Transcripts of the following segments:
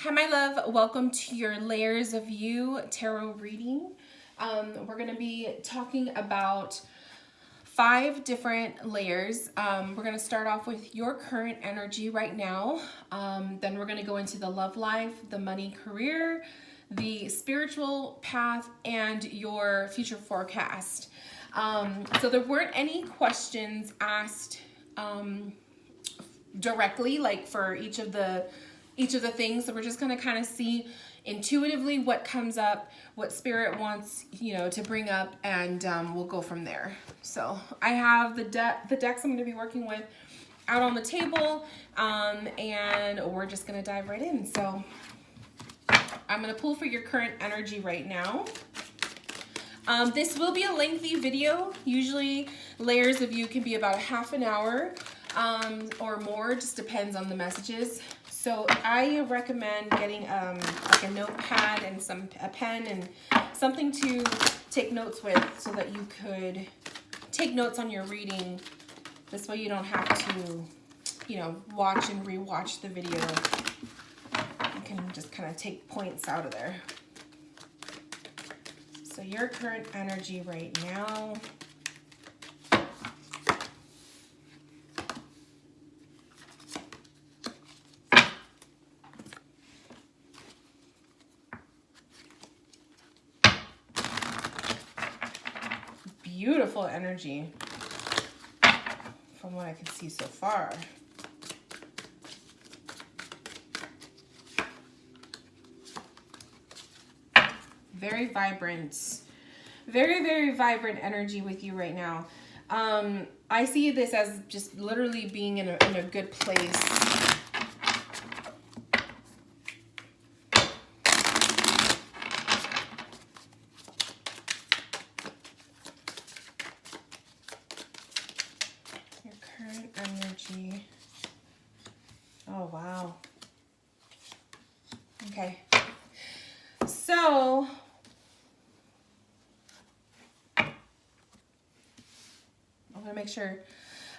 Hi, my love. Welcome to your Layers of You tarot reading. We're going to be talking about 5 different layers. We're going to start off with your current energy right now. Then we're going to go into the love life, the money career, the spiritual path, and your future forecast. So there weren't any questions asked directly, like for each of the things. So we're just going to kind of see intuitively what comes up, what spirit wants, to bring up, and we'll go from there. So I have the decks I'm going to be working with out on the table, and we're just going to dive right in. So I'm going to pull for your current energy right now. This will be a lengthy video. Usually Layers of You can be about a half an hour or more, just depends on the messages. So I recommend getting like a notepad and a pen and something to take notes with, so that you could take notes on your reading. This way you don't have to, watch and rewatch the video. You can just kind of take points out of there. So your current energy right now. Beautiful energy from what I can see so far. Very vibrant, very vibrant energy with you right now. I see this as just literally being in a good place. Your current energy. Oh, wow. Okay. So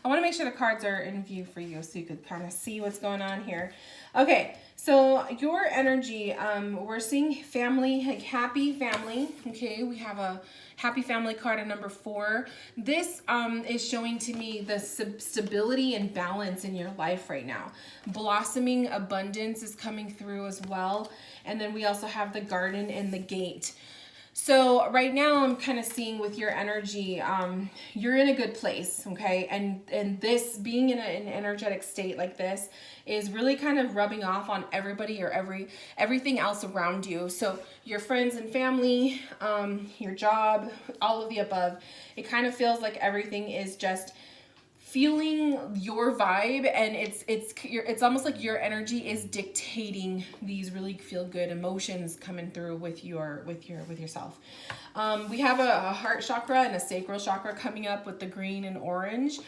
I want to make sure the cards are in view for you, so you could kind of see what's going on here. Okay, so your energy, we're seeing family, like happy family. Okay, we have a happy family card at number 4. This is showing to me the stability and balance in your life right now. Blossoming abundance is coming through as well. And then we also have the garden and the gate. So right now I'm kind of seeing with your energy, you're in a good place, okay? And this being in an energetic state like this is really kind of rubbing off on everybody or everything else around you. So your friends and family, your job, all of the above. It kind of feels like everything is just feeling your vibe, and it's almost like your energy is dictating these really feel good emotions coming through with yourself. We have a heart chakra and a sacral chakra coming up with the green and orange.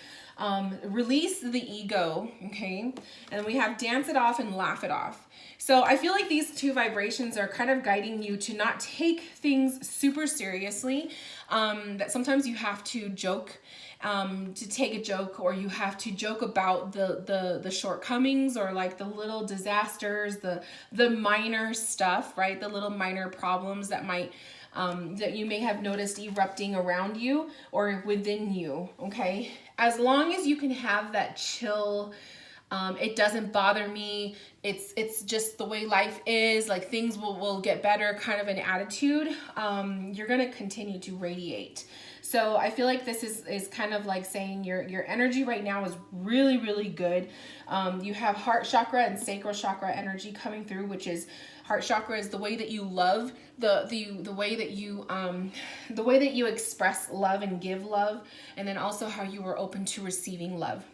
Release the ego, okay? And we have dance it off and laugh it off. So I feel like these 2 vibrations are kind of guiding you to not take things super seriously, that sometimes you have to joke, to take a joke, or you have to joke about the shortcomings, or like the little disasters, the minor stuff, right? The little minor problems that might that you may have noticed erupting around you or within you, okay? As long as you can have that chill, it doesn't bother me, it's just the way life is, like things will get better kind of an attitude, you're gonna continue to radiate. So I feel like this is kind of like saying your energy right now is really good. You have heart chakra and sacral chakra energy coming through, which is heart chakra is the way that you love, the way that you express love and give love, and then also how you are open to receiving love.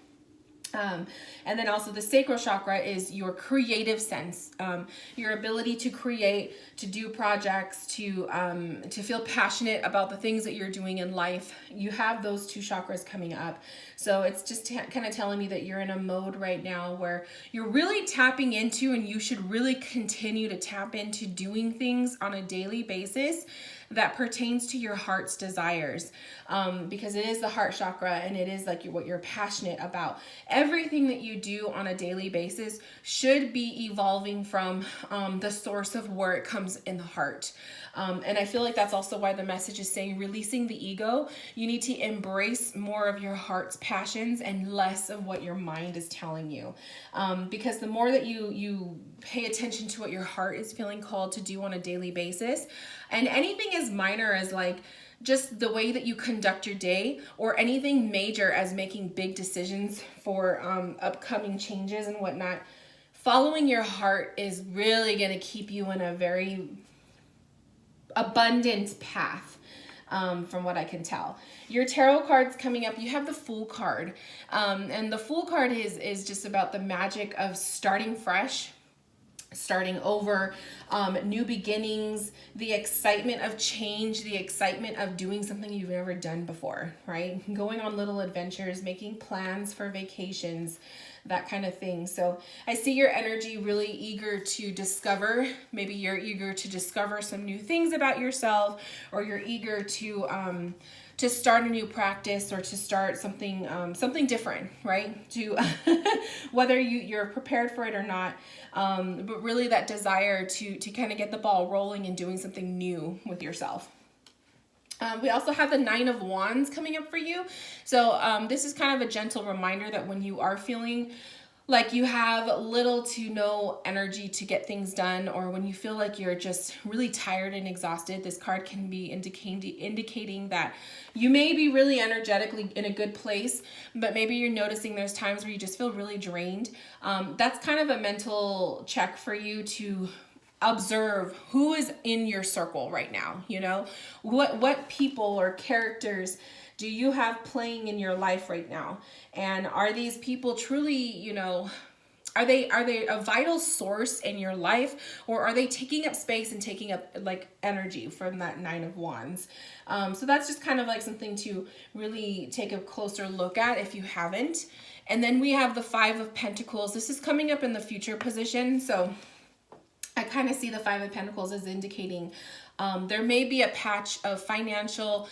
And then also the sacral chakra is your creative sense, your ability to create, to do projects, to feel passionate about the things that you're doing in life. You have those 2 chakras coming up. So it's just kind of telling me that you're in a mode right now where you're really tapping into, and you should really continue to tap into doing things on a daily basis that pertains to your heart's desires, because it is the heart chakra and it is like what you're passionate about. Everything that you do on a daily basis should be evolving from the source of where it comes in the heart. And I feel like that's also why the message is saying releasing the ego. You need to embrace more of your heart's passions and less of what your mind is telling you. Because the more that you pay attention to what your heart is feeling called to do on a daily basis, and anything as minor as like just the way that you conduct your day, or anything major as making big decisions for upcoming changes and whatnot, following your heart is really going to keep you in a very abundant path, from what I can tell. Your tarot cards coming up, you have the Fool card, and the Fool card is just about the magic of starting fresh, starting over, new beginnings, the excitement of change, the excitement of doing something you've never done before, right? Going on little adventures, making plans for vacations, that kind of thing. So I see your energy really eager to discover. Maybe you're eager to discover some new things about yourself, or you're eager to start a new practice, or to start something something different, right? To whether you're prepared for it or not, but really that desire to kind of get the ball rolling and doing something new with yourself. We also have the Nine of Wands coming up for you. So this is kind of a gentle reminder that when you are feeling like you have little to no energy to get things done, or when you feel like you're just really tired and exhausted, this card can be indicating that you may be really energetically in a good place, but maybe you're noticing there's times where you just feel really drained. That's kind of a mental check for you to observe who is in your circle right now. You know, what people or characters do you have playing in your life right now? And are these people truly, you know, are they a vital source in your life, or are they taking up space and taking up like energy from that Nine of Wands? So that's just kind of like something to really take a closer look at if you haven't. And then we have the Five of Pentacles. This is coming up in the future position. So I kind of see the Five of Pentacles as indicating there may be a patch of financial,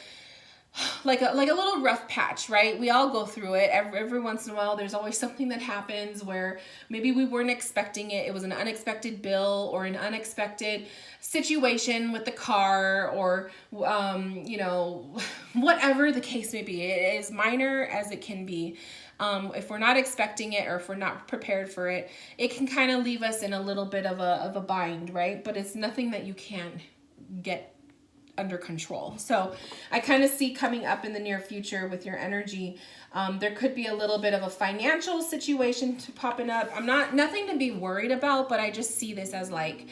like a little rough patch, right? We all go through it. Every once in a while, there's always something that happens where maybe we weren't expecting it. It was an unexpected bill, or an unexpected situation with the car, or, you know, whatever the case may be. It is minor as it can be. If we're not expecting it, or if we're not prepared for it, it can kind of leave us in a little bit of a bind, right? But it's nothing that you can't get under control. So I kind of see coming up in the near future with your energy, there could be a little bit of a financial situation popping up. Nothing to be worried about, but I just see this as like,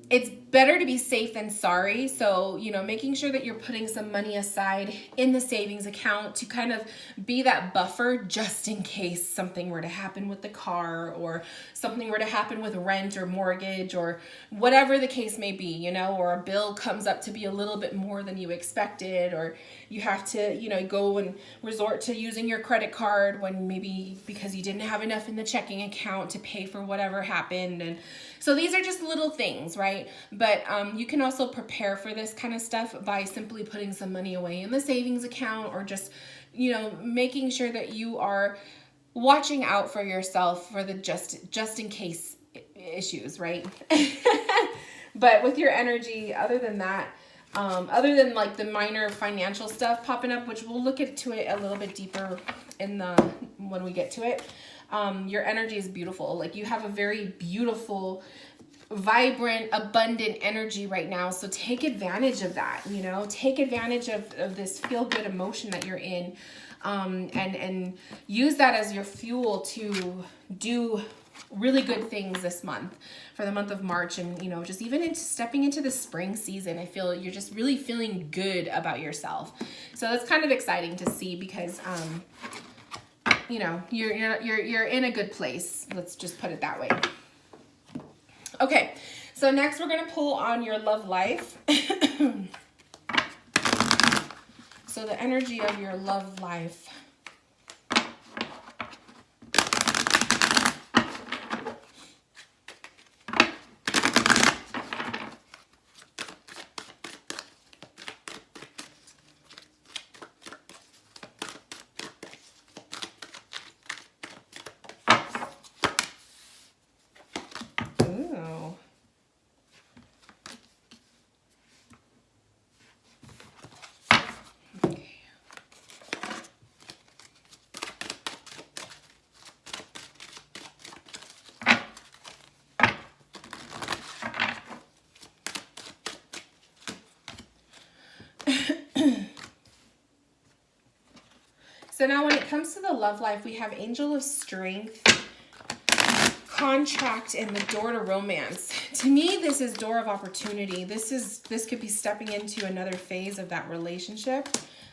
it's better to be safe than sorry. So, you know, making sure that you're putting some money aside in the savings account to kind of be that buffer just in case something were to happen with the car, or something were to happen with rent or mortgage, or whatever the case may be, you know, or a bill comes up to be a little bit more than you expected, or you have to, you know, go and resort to using your credit card when maybe because you didn't have enough in the checking account to pay for whatever happened. And so these are just little things, right? But you can also prepare for this kind of stuff by simply putting some money away in the savings account, or just, you know, making sure that you are watching out for yourself for the just in case issues, right? But with your energy, other than that, other than like the minor financial stuff popping up, which we'll look into it a little bit deeper when we get to it, your energy is beautiful. Like, you have a very beautiful, vibrant, abundant energy right now. So take advantage of that, you know, take advantage of this feel good emotion that you're in, and use that as your fuel to do really good things this month, for the month of March. And, you know, just even into stepping into the spring season, I feel you're just really feeling good about yourself. So that's kind of exciting to see, because, you know, you're in a good place. Let's just put it that way. Okay, so next we're going to pull on your love life. So the energy of your love life. So now when it comes to the love life, we have Angel of Strength, Contract, and the Door to Romance. To me, this is door of opportunity. This could be stepping into another phase of that relationship.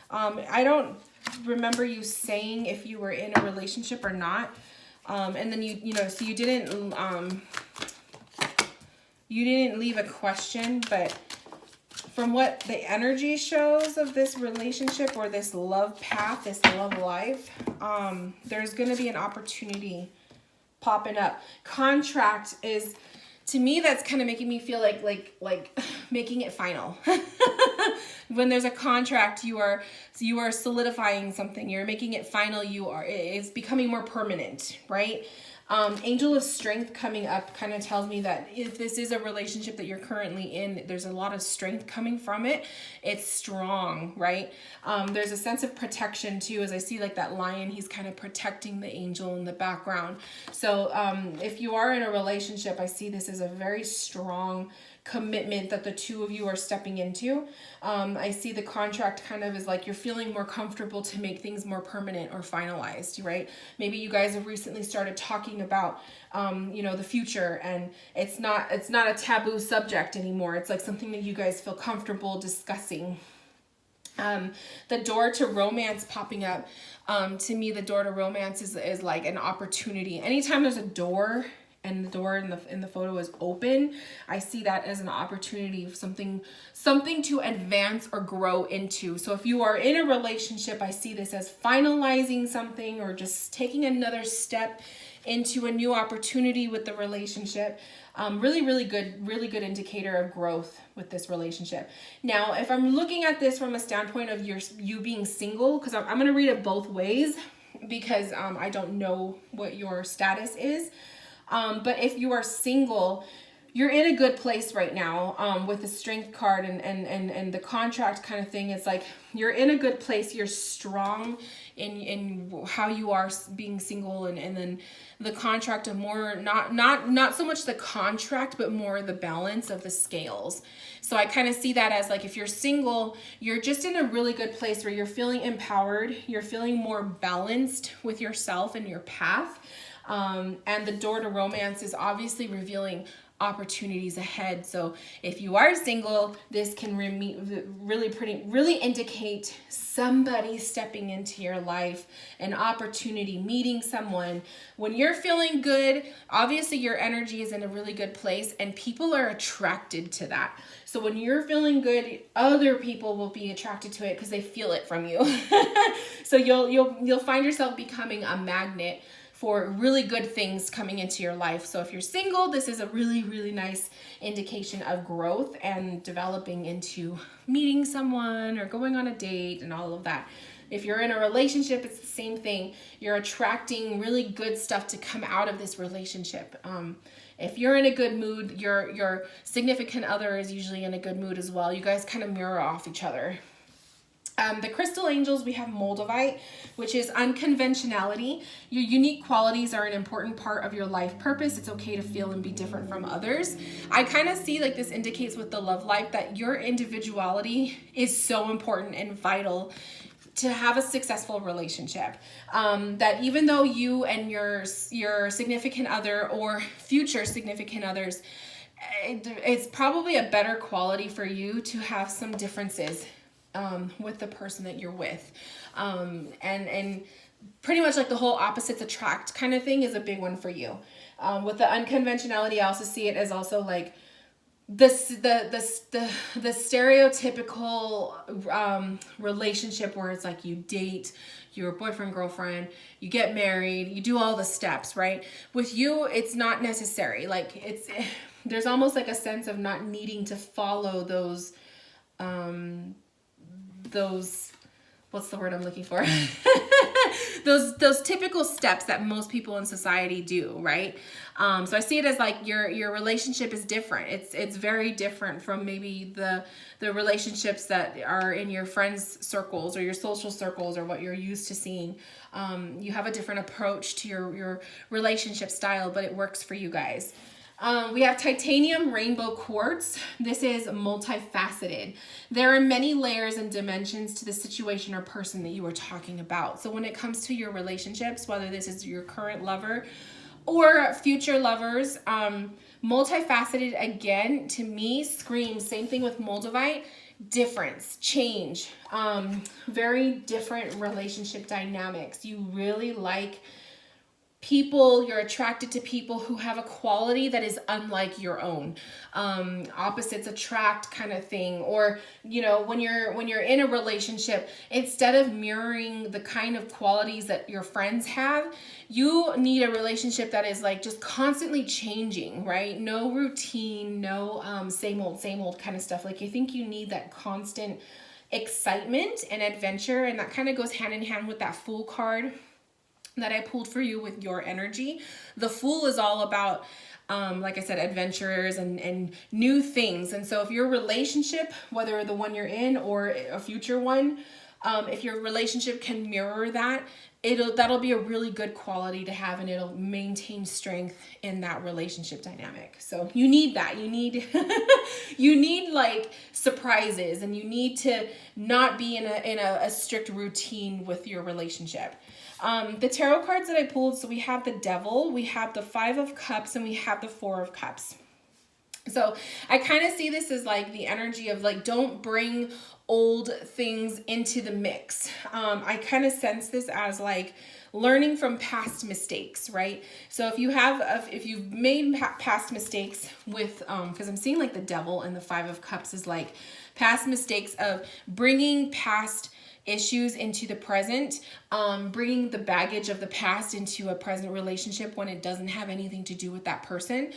I don't remember you saying if you were in a relationship or not. And then so you didn't leave a question, but from what the energy shows of this relationship or this love path, this love life, there's going to be an opportunity popping up. Contract is, to me, that's kind of making me feel like making it final. When there's a contract, you are solidifying something. You're making it final. It's becoming more permanent, right? Angel of Strength coming up kind of tells me that if this is a relationship that you're currently in, there's a lot of strength coming from it. It's strong, right? There's a sense of protection too, as I see like that lion, he's kind of protecting the angel in the background. So if you are in a relationship, I see this as a very strong commitment that the two of you are stepping into. I see the contract kind of as like you're feeling more comfortable to make things more permanent or finalized, right? Maybe you guys have recently started talking about the future, and it's not a taboo subject anymore. It's like something that you guys feel comfortable discussing. The Door to Romance popping up, to me, the Door to Romance is like an opportunity. Anytime there's a door and the door in the photo is open, I see that as an opportunity, something to advance or grow into. So if you are in a relationship, I see this as finalizing something or just taking another step into a new opportunity with the relationship. Really good indicator of growth with this relationship. Now, if I'm looking at this from a standpoint of you being single, because I'm going to read it both ways, because I don't know what your status is. But if you are single, you're in a good place right now, with the Strength card and the contract kind of thing. It's like you're in a good place. You're strong in how you are being single, and then the contract of more, not so much the contract, but more the balance of the scales. So I kind of see that as like, if you're single, you're just in a really good place where you're feeling empowered. You're feeling more balanced with yourself and your path. And the Door to Romance is obviously revealing opportunities ahead. So if you are single, this can really indicate somebody stepping into your life, an opportunity, meeting someone. When you're feeling good, obviously your energy is in a really good place, and people are attracted to that. So when you're feeling good, other people will be attracted to it because they feel it from you. So you'll find yourself becoming a magnet for really good things coming into your life. So if you're single, this is a really nice indication of growth and developing into meeting someone or going on a date and all of that. If you're in a relationship, it's the same thing. You're attracting really good stuff to come out of this relationship. If you're in a good mood, your significant other is usually in a good mood as well. You guys kind of mirror off each other. The crystal angels, we have Moldavite, which is unconventionality. Your unique qualities are an important part of your life purpose. It's okay to feel and be different from others. I kind of see like this indicates with the love life that your individuality is so important and vital to have a successful relationship. That even though you and your significant other or future significant others, it's probably a better quality for you to have some differences with the person that you're with. And pretty much like the whole opposites attract kind of thing is a big one for you. With the unconventionality, I also see it as also like the stereotypical relationship where it's like you date, you're boyfriend, girlfriend, you get married, you do all the steps, right? With you, it's not necessary. Like there's almost like a sense of not needing to follow those, what's the word I'm looking for? those typical steps that most people in society do, right? So I see it as like your relationship is different. It's very different from maybe the relationships that are in your friends circles or your social circles or what you're used to seeing. You have a different approach to your relationship style, but it works for you guys. We have titanium rainbow quartz. This is multifaceted. There are many layers and dimensions to the situation or person that you are talking about. So when it comes to your relationships, whether this is your current lover or future lovers, multifaceted, again, to me screams, same thing with moldavite, difference, change, very different relationship dynamics. You really like people, you're attracted to people who have a quality that is unlike your own. Opposites attract kind of thing. Or, you know, when you're in a relationship, instead of mirroring the kind of qualities that your friends have, you need a relationship that is like just constantly changing, right? No routine, no same old kind of stuff. Like, I think you need that constant excitement and adventure, and that kind of goes hand in hand with that Fool card that I pulled for you with your energy. The Fool is all about, like I said, adventures and new things. And so if your relationship, whether the one you're in or a future one, if your relationship can mirror that, that'll be a really good quality to have, and it'll maintain strength in that relationship dynamic. So you need that. You need you need like surprises, and you need to not be in a strict routine with your relationship. The tarot cards that I pulled, so we have the Devil, we have the Five of Cups, and we have the Four of Cups. So I kind of see this as like the energy of like, don't bring old things into the mix. I kind of sense this as like learning from past mistakes, right? So if you've made past mistakes with, because I'm seeing like the Devil and the Five of Cups is like past mistakes of bringing past issues into the present, bringing the baggage of the past into a present relationship when it doesn't have anything to do with that person,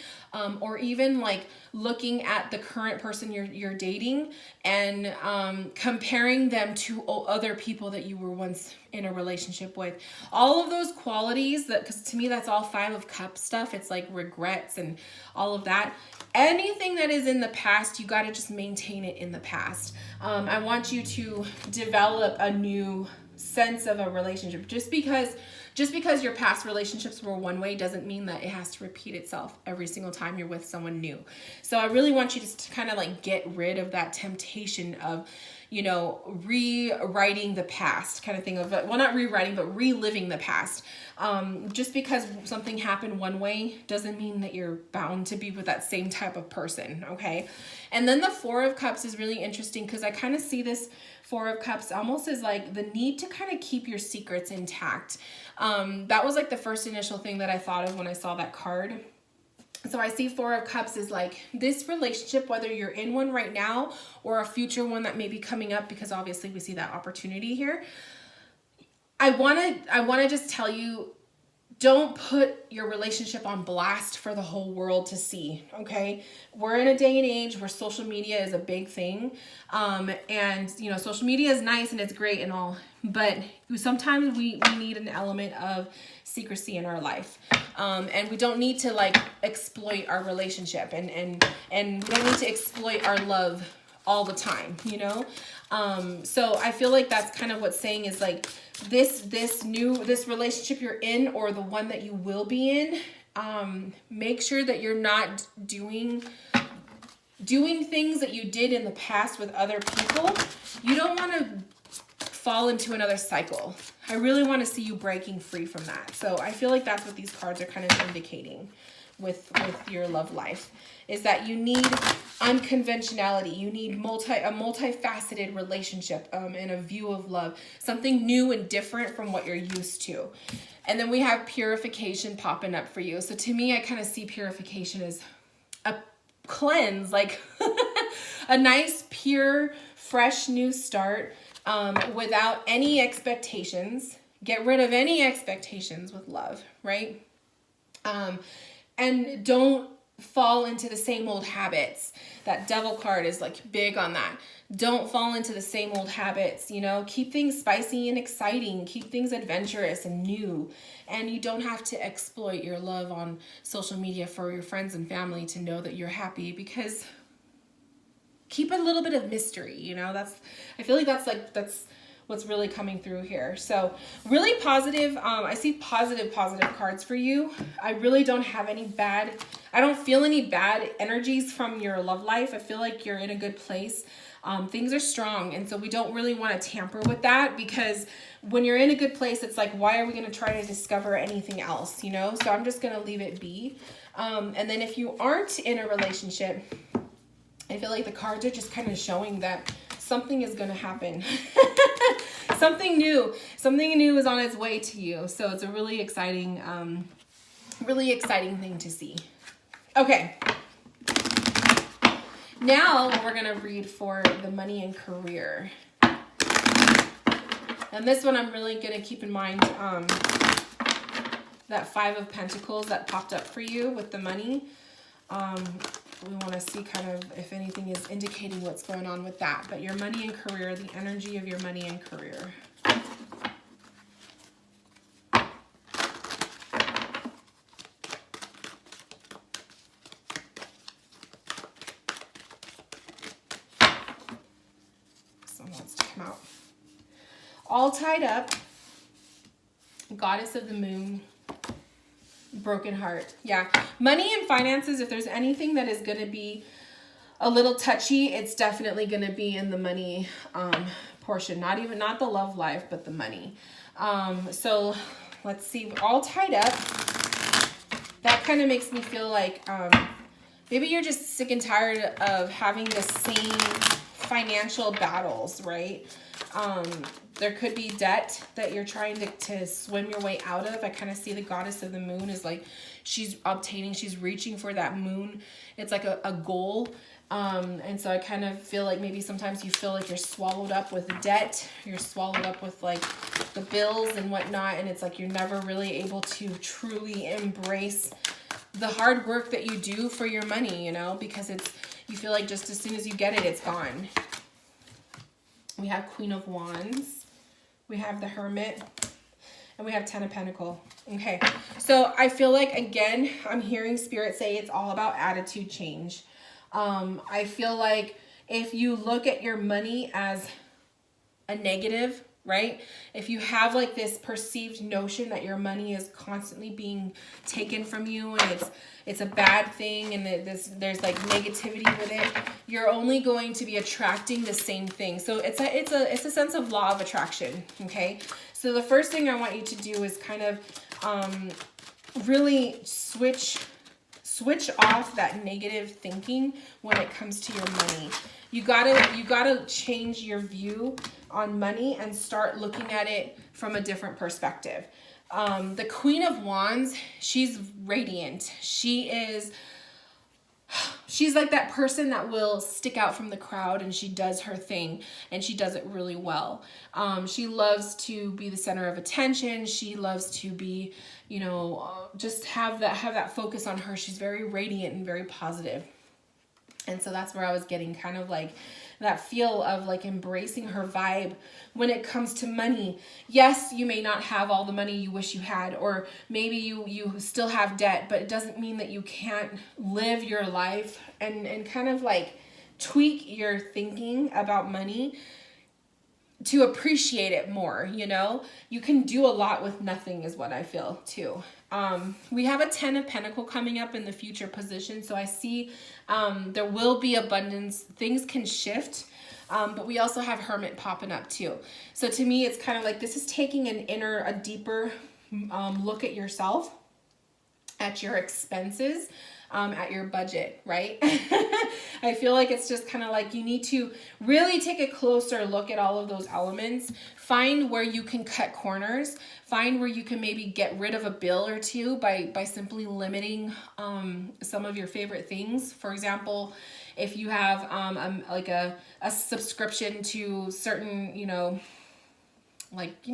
or even like looking at the current person you're dating and comparing them to other people that you were once in a relationship with. All of those qualities, that, because to me that's all Five of Cups stuff. It's like regrets and all of that. Anything that is in the past, you got to just maintain it in the past. I want you to develop a new sense of a relationship. Just because your past relationships were one way doesn't mean that it has to repeat itself every single time you're with someone new. So I really want you to kind of like get rid of that temptation of, you know, rewriting the past kind of thing, of, well, not rewriting, but reliving the past. Just because something happened one way doesn't mean that you're bound to be with that same type of person, okay? And then the Four of Cups is really interesting because I kind of see this Four of Cups almost as like the need to kind of keep your secrets intact. That was like the first initial thing that I thought of when I saw that card. So I see Four of Cups is like this relationship, whether you're in one right now or a future one that may be coming up, because obviously we see that opportunity here. I want to just tell you, don't put your relationship on blast for the whole world to see, okay? We're in a day and age where social media is a big thing. And, you know, social media is nice and it's great and all, but sometimes we need an element of secrecy in our life. And we don't need to like exploit our relationship and we don't need to exploit our love all the time, you know? So I feel like that's kind of what's saying is like this relationship you're in, or the one that you will be in, make sure that you're not doing things that you did in the past with other people. You don't want to fall into another cycle. I really want to see you breaking free from that. So I feel like that's what these cards are kind of indicating with your love life, is that you need unconventionality. You need a multifaceted relationship, and a view of love, something new and different from what you're used to. And then we have purification popping up for you. So to me, I kind of see purification as a cleanse, like a nice, pure, fresh new start, without any expectations. Get rid of any expectations with love, right? And don't fall into the same old habits. That Devil card is like big on that. Don't fall into the same old habits, you know, keep things spicy and exciting, keep things adventurous and new. And you don't have to exploit your love on social media for your friends and family to know that you're happy, because keep a little bit of mystery, you know. I feel like that's what's really coming through here. So really positive. I see positive cards for you. I really don't have any bad. I don't feel any bad energies from your love life. I feel like you're in a good place. Things are strong, and so we don't really want to tamper with that, because when you're in a good place, it's like, why are we going to try to discover anything else, you know? So I'm just going to leave it be. And then if you aren't in a relationship, I feel like the cards are just kind of showing that something is going to happen. Something new is on its way to you. So it's a really exciting thing to see. Okay. Now we're going to read for the money and career. And this one I'm really going to keep in mind that 5 of Pentacles that popped up for you with the money. We want to see kind of if anything is indicating what's going on with that. But your money and career, the energy of your money and career. Out. All tied up, goddess of the moon, broken heart. Yeah, money and finances, if there's anything that is going to be a little touchy, it's definitely going to be in the money portion. Not the love life, but the money. So let's see, all tied up. That kind of makes me feel like maybe you're just sick and tired of having the same financial battles, right? There could be debt that you're trying to swim your way out of. I kind of see the goddess of the moon is like she's reaching for that moon. It's like a goal. And so I kind of feel like maybe sometimes you feel like you're swallowed up with debt. You're swallowed up with like the bills and whatnot. And it's like you're never really able to truly embrace the hard work that you do for your money, you know, because you feel like just as soon as you get it, it's gone. We have Queen of Wands. We have the Hermit. And we have 10 of Pentacles. Okay. So I feel like, again, I'm hearing Spirit say it's all about attitude change. I feel like if you look at your money as a negative, right? If you have like this perceived notion that your money is constantly being taken from you and it's a bad thing and there's like negativity with it, you're only going to be attracting the same thing. So it's a sense of law of attraction, okay? So the first thing I want you to do is kind of really switch off that negative thinking when it comes to your money. You gotta change your view on money and start looking at it from a different perspective. The Queen of Wands, she's radiant. She's like that person that will stick out from the crowd, and she does her thing and she does it really well. She loves to be the center of attention. She loves to be, you know, just have that focus on her. She's very radiant and very positive. And so that's where I was getting kind of like that feel of like embracing her vibe when it comes to money. Yes, you may not have all the money you wish you had, or maybe you still have debt, but it doesn't mean that you can't live your life and kind of like tweak your thinking about money to appreciate it more, you know? You can do a lot with nothing is what I feel too. We have a 10 of Pentacles coming up in the future position. So I see there will be abundance. Things can shift. But we also have Hermit popping up too. So to me, it's kind of like this is taking a deeper look at yourself, at your expenses, at your budget, right? I feel like it's just kind of like you need to really take a closer look at all of those elements. Find where you can cut corners. Find where you can maybe get rid of a bill or two by simply limiting some of your favorite things. For example, if you have like a subscription to certain, you know,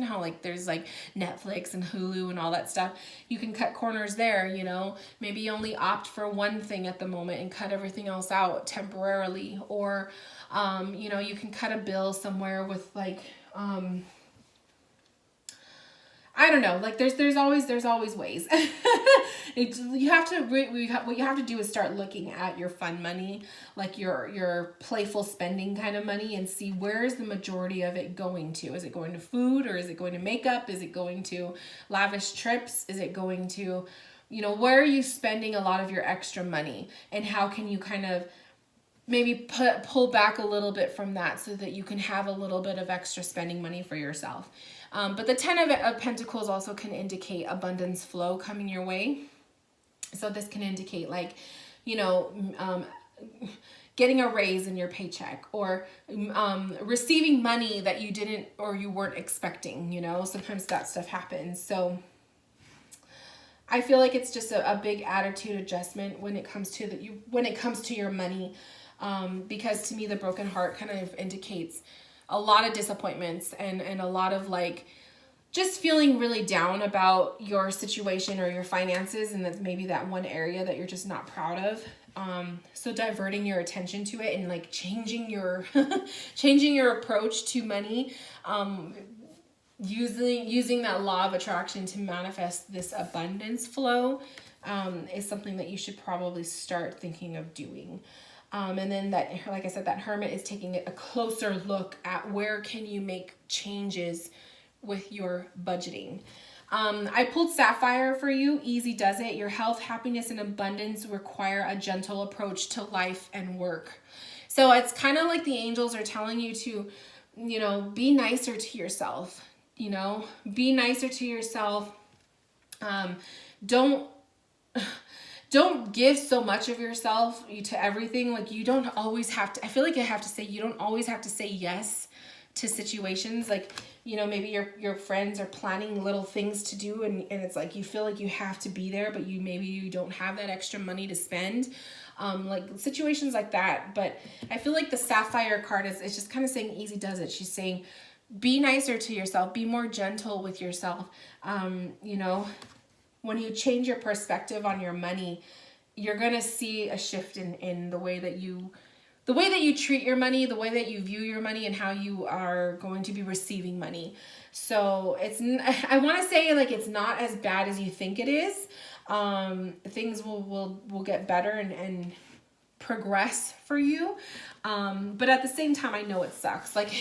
how like there's like Netflix and Hulu and all that stuff, you can cut corners there, you know, maybe you only opt for one thing at the moment and cut everything else out temporarily. Or, you know, you can cut a bill somewhere with like, I don't know, like there's always ways. What you have to do is start looking at your fun money, like your playful spending kind of money, and see where is the majority of it going to. Is it going to food, or is it going to makeup? Is it going to lavish trips? Is it going to you know, where are you spending a lot of your extra money, and how can you kind of maybe pull back a little bit from that so that you can have a little bit of extra spending money for yourself. But the 10 of Pentacles also can indicate abundance flow coming your way. So this can indicate like, you know, getting a raise in your paycheck, or receiving money that you didn't or you weren't expecting, you know, sometimes that stuff happens. So I feel like it's just a big attitude adjustment when it comes to your money, because to me the broken heart kind of indicates a lot of disappointments and a lot of like just feeling really down about your situation or your finances, and that's maybe that one area that you're just not proud of. So diverting your attention to it and like changing your changing your approach to money, using that law of attraction to manifest this abundance flow, is something that you should probably start thinking of doing. And then that, like I said, that Hermit is taking a closer look at where can you make changes with your budgeting. I pulled Sapphire for you. Easy does it. Your health, happiness, and abundance require a gentle approach to life and work. So it's kind of like the angels are telling you to, you know, be nicer to yourself. You know, be nicer to yourself. Don't give so much of yourself to everything. Like you don't always have to, I feel like I have to say, you don't always have to say yes to situations. Like, you know, maybe your friends are planning little things to do, and it's like you feel like you have to be there, but maybe you don't have that extra money to spend. Like situations like that. But I feel like the Sapphire card is just kind of saying easy does it. She's saying, be nicer to yourself, be more gentle with yourself. You know, when you change your perspective on your money, you're going to see a shift in the way that you treat your money, the way that you view your money, and how you are going to be receiving money. So I want to say like it's not as bad as you think it is. Things will get better and progress for you. But at the same time, I know it sucks. Like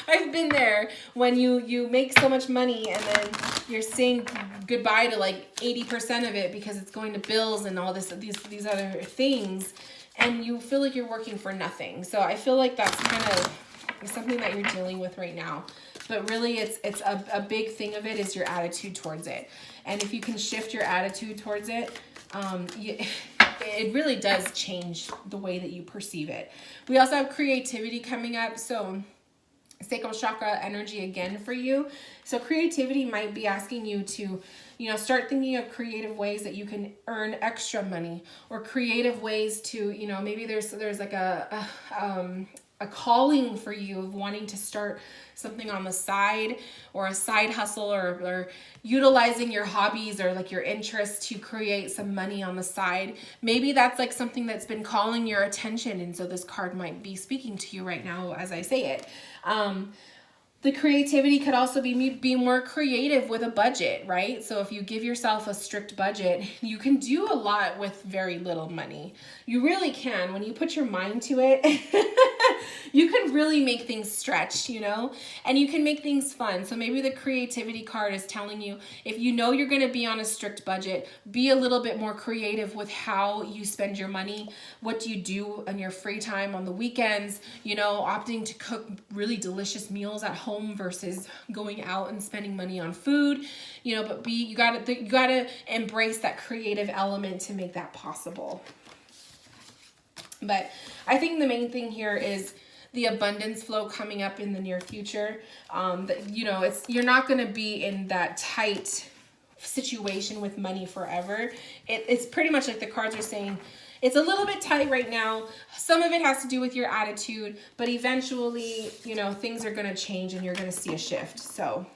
I've been there when you make so much money and then you're saying goodbye to like 80% of it because it's going to bills and all these other things, and you feel like you're working for nothing. So I feel like that's kind of something that you're dealing with right now. But really it's a big thing of it is your attitude towards it. And if you can shift your attitude towards it, it really does change the way that you perceive it. We also have creativity coming up. So sacral chakra energy again for you. So creativity might be asking you to, you know, start thinking of creative ways that you can earn extra money, or creative ways to, you know, maybe there's like a calling for you of wanting to start something on the side, or a side hustle, or utilizing your hobbies or like your interests to create some money on the side. Maybe that's like something that's been calling your attention, and so this card might be speaking to you right now as I say it. The creativity could also be more creative with a budget, right? So if you give yourself a strict budget, you can do a lot with very little money. You really can. When you put your mind to it, you can really make things stretch, you know, and you can make things fun. So maybe the creativity card is telling you, if you know you're going to be on a strict budget, be a little bit more creative with how you spend your money. What do you do on your free time on the weekends? You know, opting to cook really delicious meals at home versus going out and spending money on food, you know, but you gotta embrace that creative element to make that possible. But I think the main thing here is the abundance flow coming up in the near future. That, you know, you're not going to be in that tight situation with money forever. It's pretty much like the cards are saying, it's a little bit tight right now. Some of it has to do with your attitude, but eventually, you know, things are going to change and you're going to see a shift. So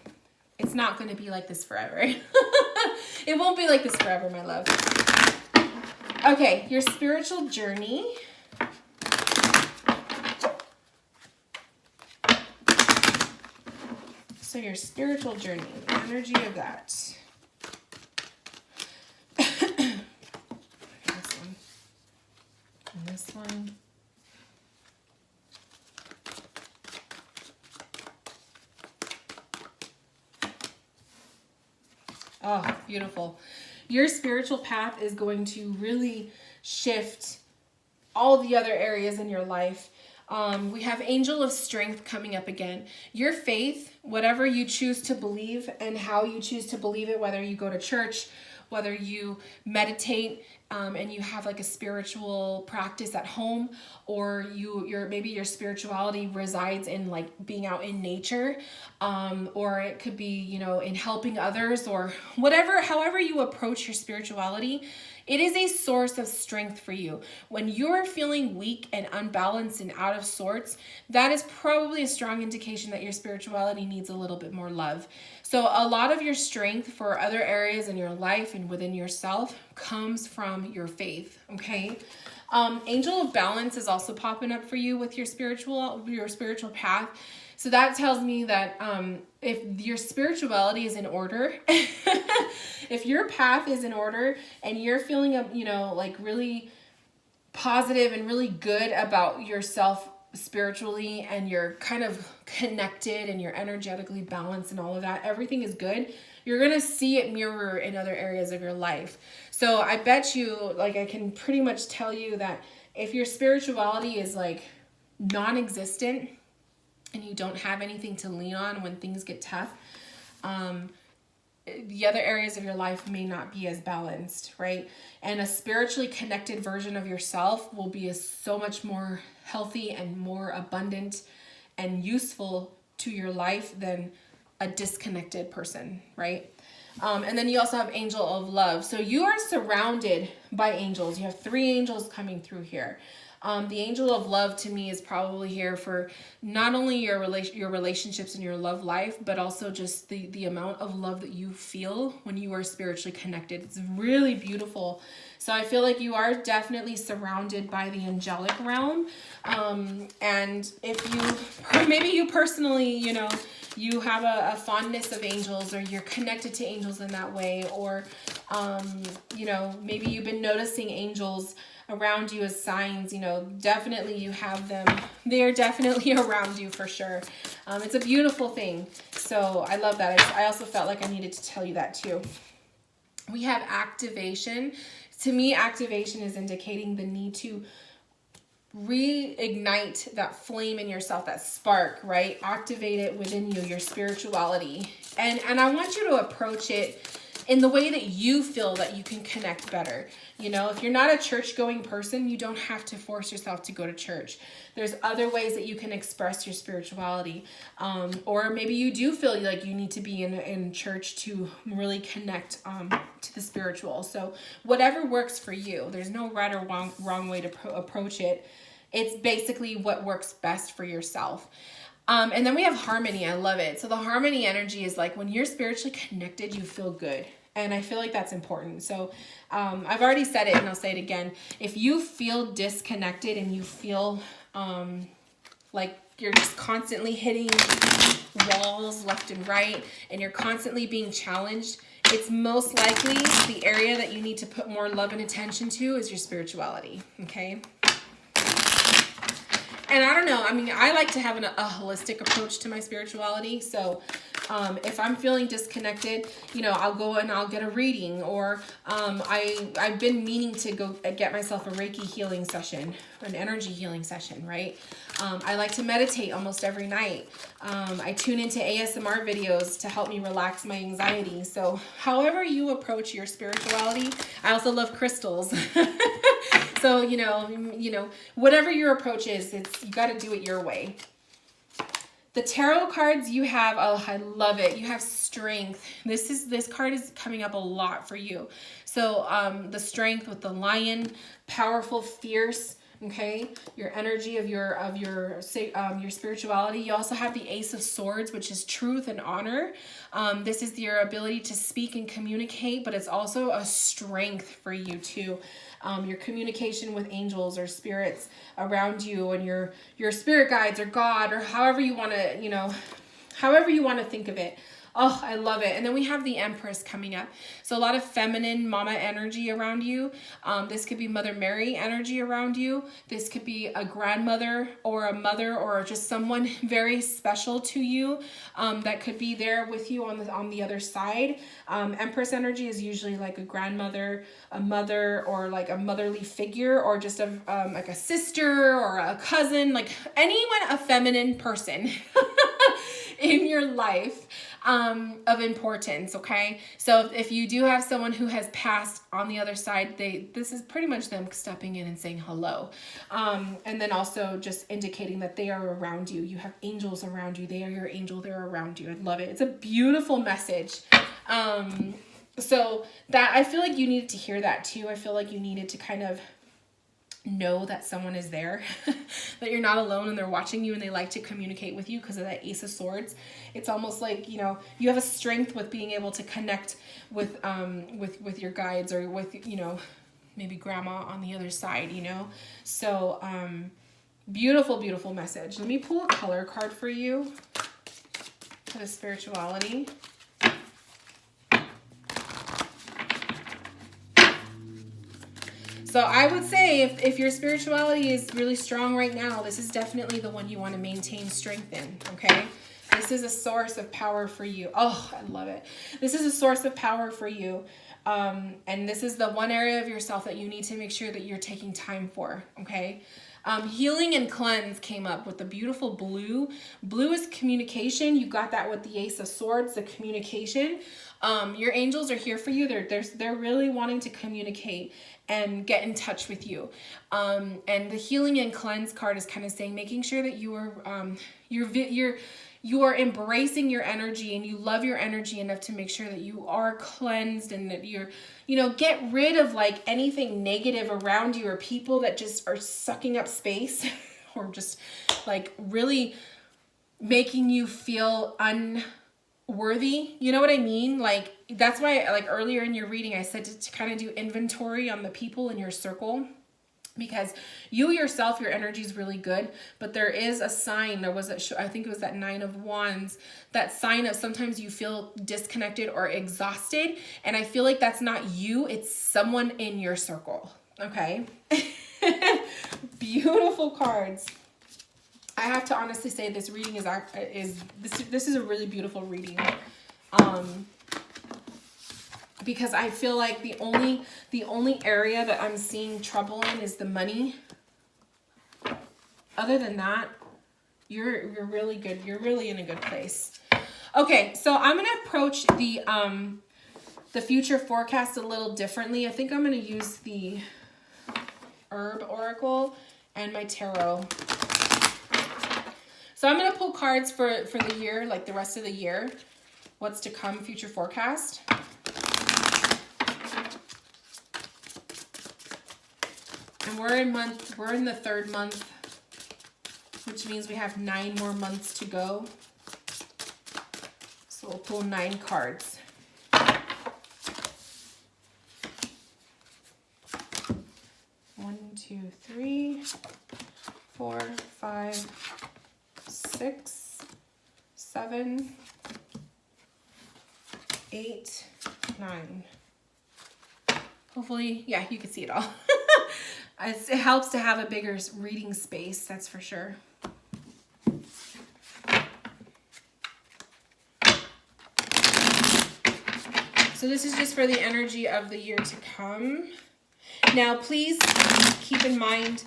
it's not going to be like this forever. It won't be like this forever, my love. Okay, your spiritual journey. So your spiritual journey, the energy of that. This one. Oh, beautiful. your spiritual path is going to really shift all the other areas in your life. We have angel of strength coming up again. Your faith, whatever you choose to believe and how you choose to believe it, whether you go to church, whether you meditate, and you have like a spiritual practice at home, or maybe your spirituality resides in like being out in nature, or it could be, in helping others, or however you approach your spirituality. It is a source of strength for you. When you're feeling weak and unbalanced and out of sorts, that is probably a strong indication that your spirituality needs a little bit more love. So a lot of your strength for other areas in your life and within yourself comes from your faith, okay? Angel of balance is also popping up for you with your spiritual path. So that tells me that if your spirituality is in order, if your path is in order and you're feeling, like really positive and really good about yourself spiritually, and you're kind of connected and you're energetically balanced and all of that, everything is good, you're going to see it mirror in other areas of your life. So I bet you, like, I can pretty much tell you that if your spirituality is like non-existent and you don't have anything to lean on when things get tough, the other areas of your life may not be as balanced, right? And a spiritually connected version of yourself will be so much more healthy and more abundant and useful to your life than a disconnected person, right? And then you also have angel of love. So you are surrounded by angels. You have 3 angels coming through here. The angel of love to me is probably here for not only your relationships and your love life, but also just the amount of love that you feel when you are spiritually connected. It's really beautiful. So I feel like you are definitely surrounded by the angelic realm. And maybe you personally, you have a fondness of angels, or you're connected to angels in that way, or, maybe you've been noticing angels around you as signs, definitely you have them. They are definitely around you for sure. It's a beautiful thing. So I love that. I also felt like I needed to tell you that too. We have activation. To me, activation is indicating the need to reignite that flame in yourself, that spark, right? Activate it within you, your spirituality. And I want you to approach it in the way that you feel that you can connect better. If you're not a church-going person, you don't have to force yourself to go to church. There's other ways that you can express your spirituality. Or maybe you do feel like you need to be in church to really connect to the spiritual. So whatever works for you. There's no right or wrong way to approach it. It's basically what works best for yourself. And then we have harmony. I love it. So the harmony energy is like when you're spiritually connected, you feel good. And I feel like that's important. So I've already said it and I'll say it again. If you feel disconnected and you feel like you're just constantly hitting walls left and right and you're constantly being challenged, it's most likely the area that you need to put more love and attention to is your spirituality. Okay? And I don't know. I mean, I like to have a holistic approach to my spirituality. So if I'm feeling disconnected, I'll go and I'll get a reading, or I've been meaning to go get myself a Reiki healing session, an energy healing session, right? I like to meditate almost every night. I tune into ASMR videos to help me relax my anxiety. So however you approach your spirituality, I also love crystals. So, whatever your approach is, you got to do it your way. The tarot cards you have, oh, I love it. You have strength. This card is coming up a lot for you. So, the strength with the lion, powerful, fierce, okay? Your energy of your spirituality. You also have the Ace of Swords, which is truth and honor. This is your ability to speak and communicate, but it's also a strength for you too. Your communication with angels or spirits around you, and your spirit guides or God, or however you want to think of it. Oh, I love it. And then we have the Empress coming up. So a lot of feminine mama energy around you. This could be Mother Mary energy around you. This could be a grandmother or a mother or just someone very special to you that could be there with you on the other side. Empress energy is usually like a grandmother, a mother, or like a motherly figure, or just like a sister or a cousin, like anyone, a feminine person in your life of importance. Okay, so if you do have someone who has passed on the other side, this is pretty much them stepping in and saying hello, and then also just indicating that they are around you. You have angels around you. They are your angel. They're around you. I love it. It's a beautiful message. So that, I feel like you needed to hear that too. I feel like you needed to kind of know that someone is there, that you're not alone and they're watching you and they like to communicate with you because of that Ace of Swords. It's almost like, you know, you have a strength with being able to connect with your guides, or with, you know, maybe grandma on the other side, you know? So, beautiful, beautiful message. Let me pull a color card for you for the spirituality. So I would say if your spirituality is really strong right now, this is definitely the one you want to maintain strength in, okay? This is a source of power for you. Oh, I love it. This is a source of power for you. And this is the one area of yourself that you need to make sure that you're taking time for, okay? Healing and cleanse came up with the beautiful blue. Blue is communication. You got that with the Ace of Swords, the communication. Your angels are here for you. They're really wanting to communicate and get in touch with you. And the healing and cleanse card is kind of saying, making sure that you are embracing your energy and you love your energy enough to make sure that you are cleansed, and that you're, you know, get rid of like anything negative around you, or people that just are sucking up space or just like really making you feel unworthy. You know what I mean? Like, that's why, like earlier in your reading, I said to kind of do inventory on the people in your circle, because you yourself, your energy is really good, but there is a sign. There was I think it was that 9 of Wands, that sign of sometimes you feel disconnected or exhausted. And I feel like that's not you, it's someone in your circle. Okay. Beautiful cards. I have to honestly say this reading this is a really beautiful reading. Because I feel like the only area that I'm seeing trouble in is the money. Other than that, you're really good. You're really in a good place. Okay, so I'm gonna approach the future forecast a little differently. I think I'm gonna use the Herb Oracle and my tarot. So I'm gonna pull cards for the year, like the rest of the year. What's to come, future forecast. And we're in the 3rd month, which means we have 9 more months to go. So we'll pull 9 cards. One, 2, 3, 4, 5, 6, 7, 8, 9. Hopefully, yeah, you can see it all. It helps to have a bigger reading space, that's for sure. So this is just for the energy of the year to come. Now, please keep in mind,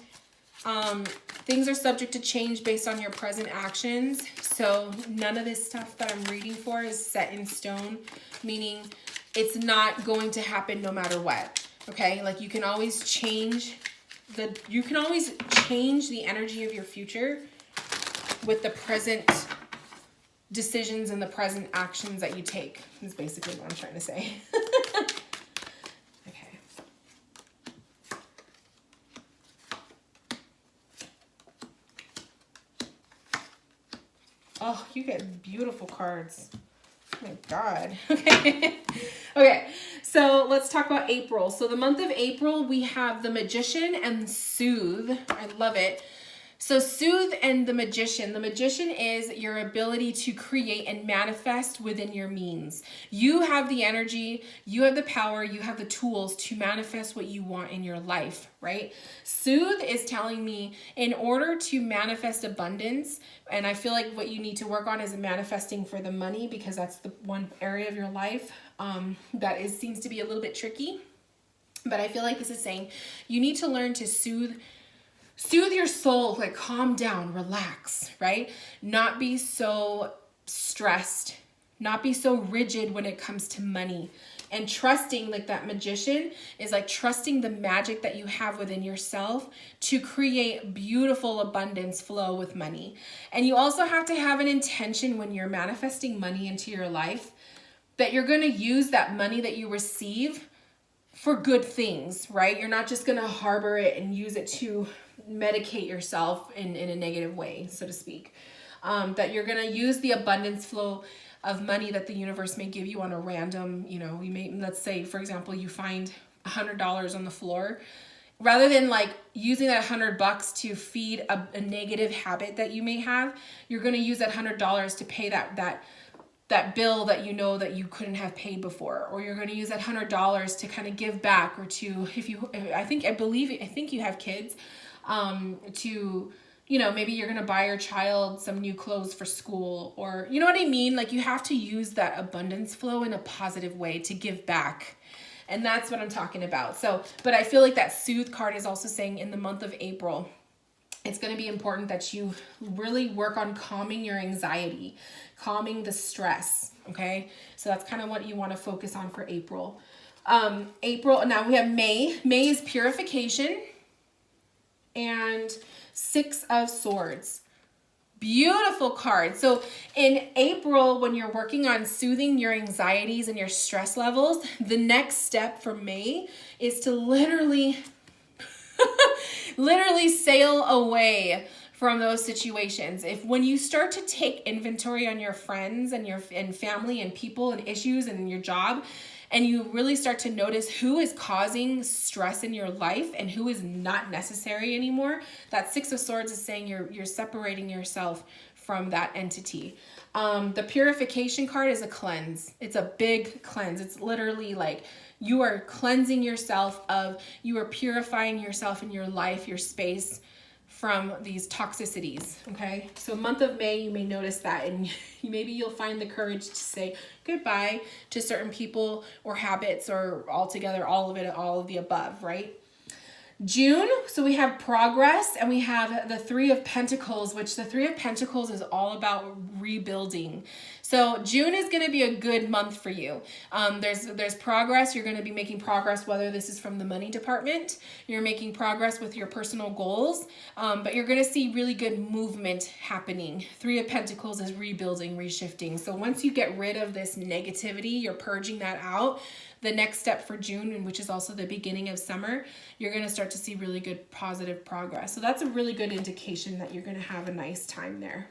things are subject to change based on your present actions. So none of this stuff that I'm reading for is set in stone, meaning it's not going to happen no matter what. Okay, like you can always change the energy of your future with the present decisions and the present actions that you take. Is basically what I'm trying to say. Okay. Oh, you get beautiful cards. Oh my God. Okay. Okay. So let's talk about April. So the month of April, we have the Magician and Soothe. I love it. So soothe and the magician. The magician is your ability to create and manifest within your means. You have the energy, you have the power, you have the tools to manifest what you want in your life, right? Soothe is telling me in order to manifest abundance, and I feel like what you need to work on is manifesting for the money, because that's the one area of your life seems to be a little bit tricky. But I feel like this is saying you need to learn to soothe your soul, like calm down, relax, right? Not be so stressed, not be so rigid when it comes to money. And trusting, like that magician, is like trusting the magic that you have within yourself to create beautiful abundance flow with money. And you also have to have an intention when you're manifesting money into your life that you're going to use that money that you receive for good things, right? You're not just going to harbor it and use it to medicate yourself in a negative way, so to speak. That you're going to use the abundance flow of money that the universe may give you on a random, let's say, for example, you find $100 on the floor. Rather than like using that $100 to feed a negative habit that you may have, you're going to use that $100 to pay that bill that you know that you couldn't have paid before, or you're going to use that $100 to kind of give back, or to, I think you have kids, to, maybe you're going to buy your child some new clothes for school, or, you know what I mean? Like you have to use that abundance flow in a positive way to give back. And that's what I'm talking about. So, but I feel like that soothe card is also saying in the month of April, it's going to be important that you really work on calming your anxiety, calming the stress. Okay. So that's kind of what you want to focus on for April. April. Now we have May. May is purification and 6 of Swords. Beautiful card. So in April, when you're working on soothing your anxieties and your stress levels, the next step for May is to literally sail away from those situations. When you start to take inventory on your friends and family and people and issues and your job, and you really start to notice who is causing stress in your life and who is not necessary anymore, that 6 of Swords is saying you're separating yourself from that entity. The purification card is a cleanse. It's a big cleanse. It's literally like you are cleansing yourself you are purifying yourself in your life, your space, from these toxicities. Okay. So month of May, you may notice that, and maybe you'll find the courage to say goodbye to certain people or habits, or altogether, all of the above, right? June, so we have progress, and we have the 3 of Pentacles, which the 3 of Pentacles is all about rebuilding. So June is going to be a good month for you. There's progress. You're going to be making progress, whether this is from the money department, you're making progress with your personal goals, but you're going to see really good movement happening. 3 of Pentacles is rebuilding, reshifting. So once you get rid of this negativity, you're purging that out. The next step for June, which is also the beginning of summer, you're going to start to see really good positive progress. So that's a really good indication that you're going to have a nice time there.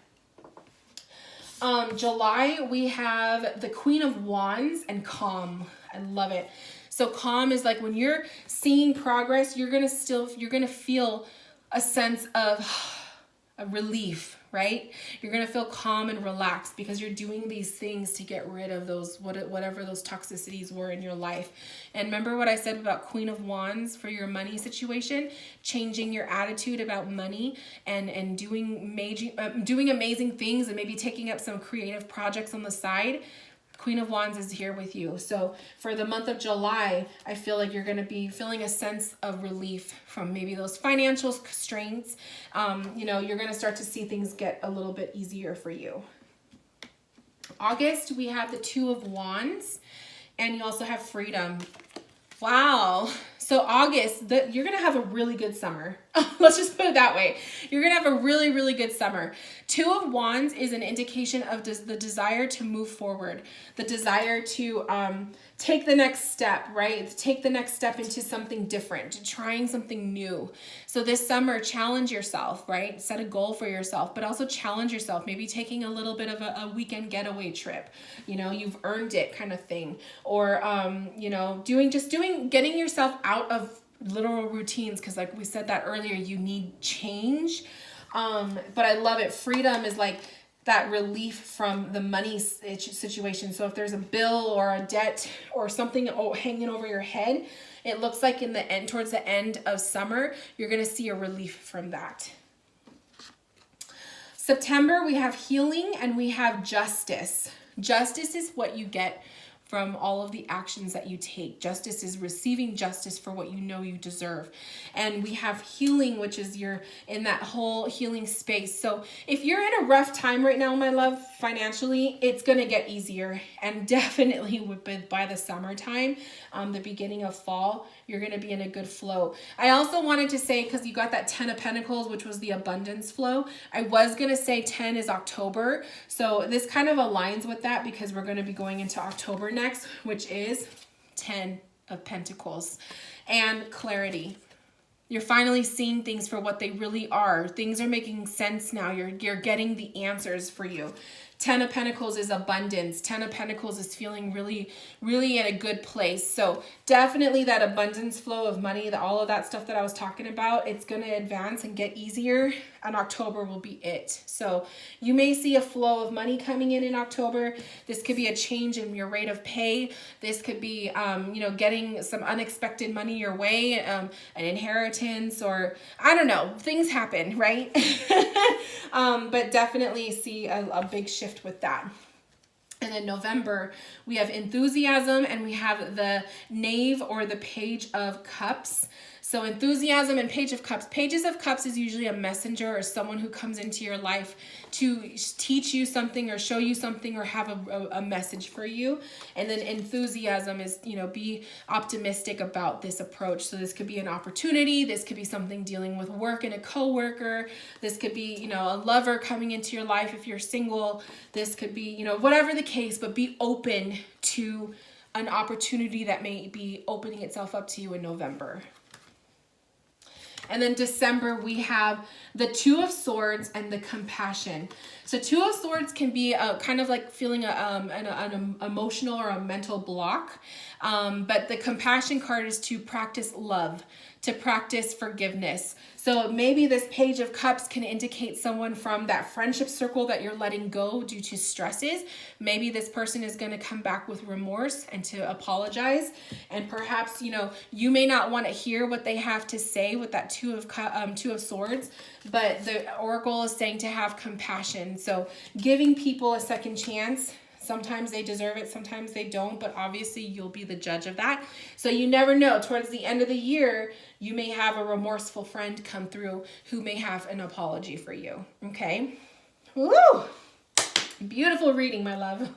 July, we have the Queen of Wands and calm. I love it. So calm is like when you're seeing progress, you're going to feel a sense of a relief, right? You're going to feel calm and relaxed because you're doing these things to get rid of those, whatever those toxicities were in your life. And remember what I said about Queen of Wands for your money situation, changing your attitude about money and doing amazing things, and maybe taking up some creative projects on the side. Queen of Wands is here with you. So for the month of July, I feel like you're going to be feeling a sense of relief from maybe those financial constraints. You're going to start to see things get a little bit easier for you. August, we have the 2 of Wands, and you also have freedom. Wow. So August, you're going to have a really good summer. Let's just put it that way. You're going to have a really, really good summer. 2 of Wands is an indication of the desire to move forward, the desire to take the next step, right? Take the next step into something different, trying something new. So this summer, challenge yourself, right? Set a goal for yourself, but also challenge yourself. Maybe taking a little bit of a weekend getaway trip, you've earned it kind of thing. Or, getting yourself out of literal routines. Cause like we said that earlier, you need change. But I love it. Freedom is like that relief from the money situation. So if there's a bill or a debt or something hanging over your head, it looks like in the end, towards the end of summer, you're going to see a relief from that. September, we have healing and we have justice. Justice is what you get from all of the actions that you take. Justice is receiving justice for what you know you deserve. And we have healing, which is you're in that whole healing space. So if you're in a rough time right now, my love, financially, it's going to get easier. And definitely by the summertime, the beginning of fall, you're going to be in a good flow. I also wanted to say, because you got that 10 of Pentacles, which was the abundance flow, I was going to say 10 is October. So this kind of aligns with that because we're going to be going into October next, which is 10 of Pentacles and clarity. You're finally seeing things for what they really are. Things are making sense now. You're getting the answers for you. 10 of Pentacles is abundance. 10 of Pentacles is feeling really, really in a good place. So definitely that abundance flow of money, all of that stuff that I was talking about, it's going to advance and get easier. And October will be it. So you may see a flow of money coming in October. This could be a change in your rate of pay. This could be, getting some unexpected money your way, an inheritance, or I don't know, things happen, right? But definitely see a big shift with that. And in November, we have enthusiasm and we have the Knave or the Page of Cups. So enthusiasm and Page of Cups. Pages of Cups is usually a messenger or someone who comes into your life to teach you something or show you something or have a message for you. And then enthusiasm is, be optimistic about this approach. So this could be an opportunity. This could be something dealing with work and a coworker. This could be, a lover coming into your life if you're single. This could be, whatever the case, but be open to an opportunity that may be opening itself up to you in November. And then December, we have the Two of Swords and the Compassion. So Two of Swords can be kind of like feeling an emotional or a mental block. But the Compassion card is to practice love, to practice forgiveness. So maybe this Page of Cups can indicate someone from that friendship circle that you're letting go due to stresses. Maybe this person is going to come back with remorse and to apologize. And perhaps, you may not want to hear what they have to say with that Two of Swords, but the Oracle is saying to have compassion. So giving people a second chance. Sometimes they deserve it, sometimes they don't, but obviously you'll be the judge of that. So you never know. Towards the end of the year, you may have a remorseful friend come through who may have an apology for you, okay? Woo! Beautiful reading, my love.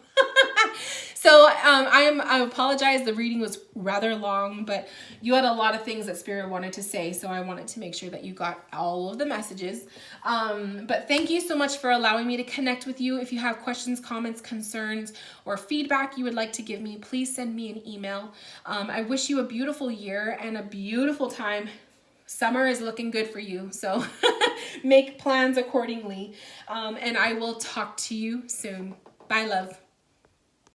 So I apologize. The reading was rather long, but you had a lot of things that Spirit wanted to say, so I wanted to make sure that you got all of the messages. But thank you so much for allowing me to connect with you. If you have questions, comments, concerns, or feedback you would like to give me, please send me an email. I wish you a beautiful year and a beautiful time. Summer is looking good for you, so make plans accordingly. And I will talk to you soon. Bye, love.